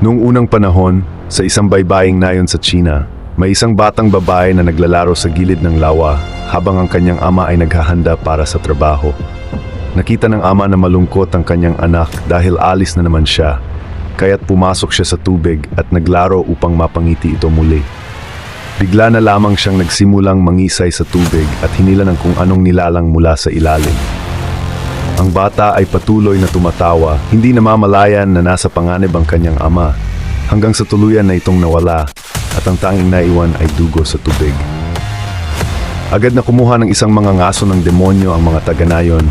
Noong unang panahon, sa isang baybaying nayon sa China, may isang batang babae na naglalaro sa gilid ng lawa habang ang kanyang ama ay naghahanda para sa trabaho. Nakita ng ama na malungkot ang kanyang anak dahil alis na naman siya, kaya't pumasok siya sa tubig at naglaro upang mapangiti ito muli. Bigla na lamang siyang nagsimulang mangisay sa tubig at hinila ng kung anong nilalang mula sa ilalim. Ang bata ay patuloy na tumatawa, hindi namamalayan na nasa panganib ang kanyang ama, hanggang sa tuluyan na itong nawala at ang tanging naiwan ay dugo sa tubig. Agad na kumuha ng isang mga ngaso ng demonyo ang mga taga-nayon,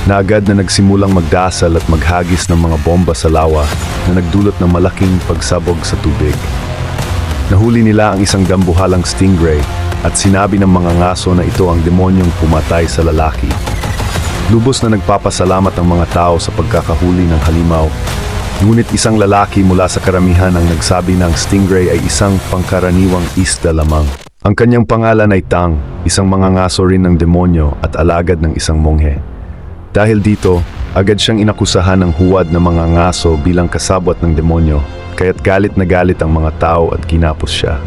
na agad na nagsimulang magdasal at maghagis ng mga bomba sa lawa na nagdulot ng malaking pagsabog sa tubig. Nahuli nila ang isang dambuhalang stingray at sinabi ng mga ngaso na ito ang demonyong pumatay sa lalaki. Lubos na nagpapasalamat ang mga tao sa pagkakahuli ng halimaw. Ngunit isang lalaki mula sa karamihan ang nagsabi na ang stingray ay isang pangkaraniwang isda lamang. Ang kanyang pangalan ay Tang, isang mga ngaso rin ng demonyo at alagad ng isang monghe. Dahil dito, agad siyang inakusahan ng huwad ng mga ngaso bilang kasabwat ng demonyo, kaya't galit na galit ang mga tao at kinapos siya.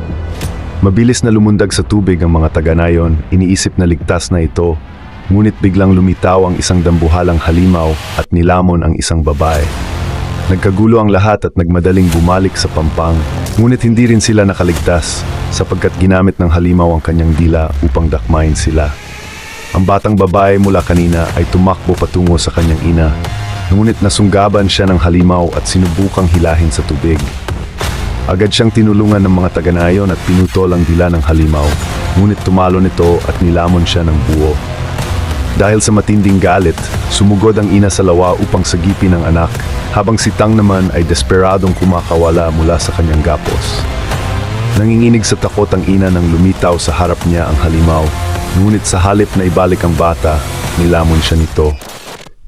Mabilis na lumundag sa tubig ang mga taga-nayon, iniisip na ligtas na ito, ngunit biglang lumitaw ang isang dambuhalang halimaw at nilamon ang isang babae. Nagkagulo ang lahat at nagmadaling bumalik sa pampang, ngunit hindi rin sila nakaligtas sapagkat ginamit ng halimaw ang kanyang dila upang dakmain sila. Ang batang babae mula kanina ay tumakbo patungo sa kanyang ina, ngunit nasunggaban siya ng halimaw at sinubukang hilahin sa tubig. Agad siyang tinulungan ng mga taga-nayon at pinutol ang dila ng halimaw, ngunit tumalo nito at nilamon siya ng buo. Dahil sa matinding galit, sumugod ang ina sa lawa upang sagipin ang anak, habang si Tang naman ay desperadong kumakawala mula sa kanyang gapos. Nanginginig sa takot ang ina nang lumitaw sa harap niya ang halimaw, ngunit sa halip na ibalik ang bata, nilamon siya nito.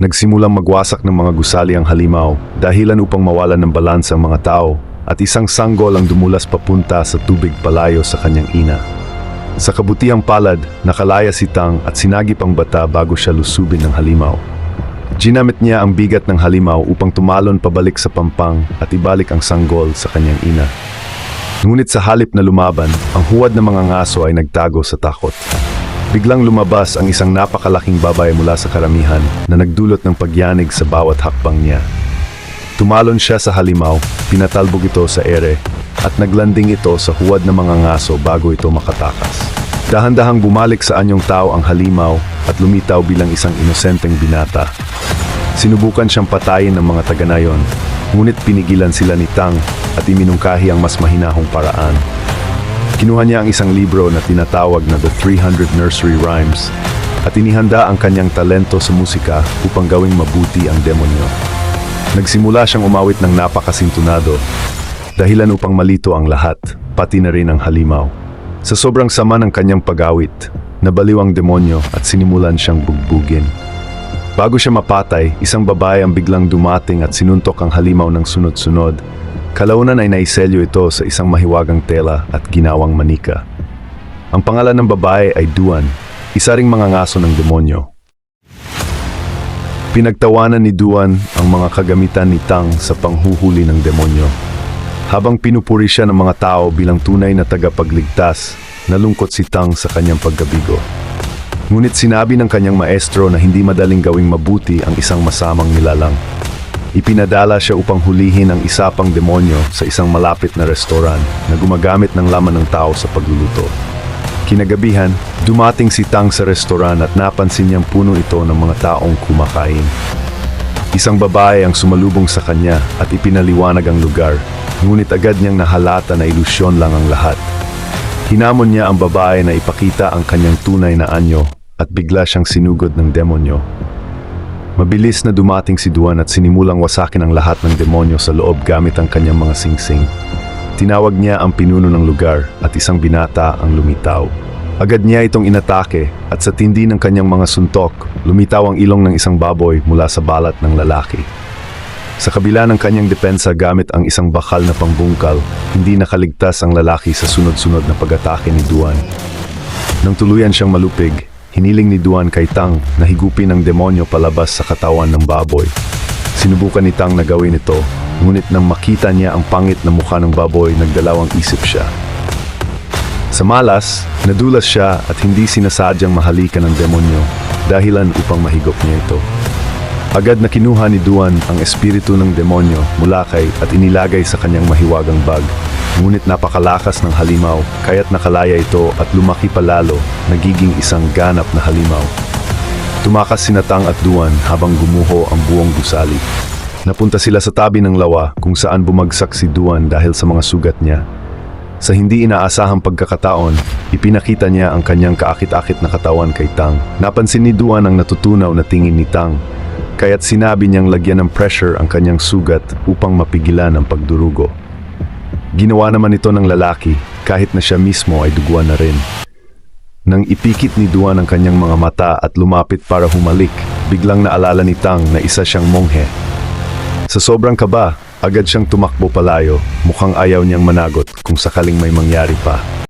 Nagsimulang magwasak ng mga gusali ang halimaw, dahilan upang mawalan ng balansa ang mga tao, at isang sanggol ang dumulas papunta sa tubig palayo sa kanyang ina. Sa kabutihang palad, nakalaya si Tang at sinagip ang bata bago siya lusubin ng halimaw. Ginamit niya ang bigat ng halimaw upang tumalon pabalik sa pampang at ibalik ang sanggol sa kanyang ina. Ngunit sa halip na lumaban, ang huwad ng mga ngaso ay nagtago sa takot. Biglang lumabas ang isang napakalaking babae mula sa karamihan na nagdulot ng pagyanig sa bawat hakbang niya. Tumalon siya sa halimaw, pinatalbog ito sa ere, at naglanding ito sa huwad ng mga ngaso bago ito makatakas. Dahan-dahang bumalik sa anyong tao ang halimaw at lumitaw bilang isang inosenteng binata. Sinubukan siyang patayin ng mga taga-nayon, ngunit pinigilan sila ni Tang at iminungkahi ang mas mahinahong paraan. Kinuha niya ang isang libro na tinatawag na The 300 Nursery Rhymes at inihanda ang kanyang talento sa musika upang gawing mabuti ang demonyo. Nagsimula siyang umawit ng napakasintunado, dahilan upang malito ang lahat, pati na rin ang halimaw. Sa sobrang sama ng kanyang pag-awit, nabaliw ang demonyo at sinimulan siyang bugbugin. Bago siya mapatay, isang babae ang biglang dumating at sinuntok ang halimaw ng sunod-sunod. Kalaunan ay naiselyo ito sa isang mahiwagang tela at ginawang manika. Ang pangalan ng babae ay Duan, isa ring mga ngaso ng demonyo. Pinagtawanan ni Duan ang mga kagamitan ni Tang sa panghuhuli ng demonyo. Habang pinupuri siya ng mga tao bilang tunay na tagapagligtas, nalungkot si Tang sa kanyang pagkabigo. Ngunit sinabi ng kanyang maestro na hindi madaling gawing mabuti ang isang masamang nilalang. Ipinadala siya upang hulihin ang isa pang demonyo sa isang malapit na restoran na gumagamit ng laman ng tao sa pagluluto. Kinagabihan, dumating si Tang sa restoran at napansin niyang puno ito ng mga taong kumakain. Isang babae ang sumalubong sa kanya at ipinaliwanag ang lugar, ngunit agad niyang nahalata na ilusyon lang ang lahat. Hinamon niya ang babae na ipakita ang kanyang tunay na anyo at bigla siyang sinugod ng demonyo. Mabilis na dumating si Duan at sinimulang wasakin ang lahat ng demonyo sa loob gamit ang kanyang mga singsing. Tinawag niya ang pinuno ng lugar at isang binata ang lumitaw. Agad niya itong inatake at sa tindi ng kanyang mga suntok, lumitaw ang ilong ng isang baboy mula sa balat ng lalaki. Sa kabila ng kanyang depensa gamit ang isang bakal na pangbungkal, hindi nakaligtas ang lalaki sa sunod-sunod na pag-atake ni Duan. Nang tuluyan siyang malupig, hiniling ni Duan kay Tang na higupin ang demonyo palabas sa katawan ng baboy. Sinubukan ni Tang na gawin ito, ngunit nang makita niya ang pangit na mukha ng baboy, nagdalawang isip siya. Sa malas, nadulas siya at hindi sinasadyang mahalikan ng demonyo, dahilan upang mahigop niya ito. Agad na kinuha ni Duan ang espiritu ng demonyo mula kay at inilagay sa kanyang mahiwagang bag. Ngunit napakalakas ng halimaw, kaya't nakalaya ito at lumaki palalo, nagiging isang ganap na halimaw. Tumakas sina Tang at Duan habang gumuho ang buong gusali. Napunta sila sa tabi ng lawa kung saan bumagsak si Duan dahil sa mga sugat niya. Sa hindi inaasahang pagkakataon, ipinakita niya ang kanyang kaakit-akit na katawan kay Tang. Napansin ni Duan ang natutunaw na tingin ni Tang, kaya't sinabi niyang lagyan ng pressure ang kanyang sugat upang mapigilan ang pagdurugo. Ginawa naman ito ng lalaki kahit na siya mismo ay duguan na rin. Nang ipikit ni Duan ang kanyang mga mata at lumapit para humalik, biglang naalala ni Tang na isa siyang monghe. Sa sobrang kaba, agad siyang tumakbo palayo, mukhang ayaw niyang managot kung sakaling may mangyari pa.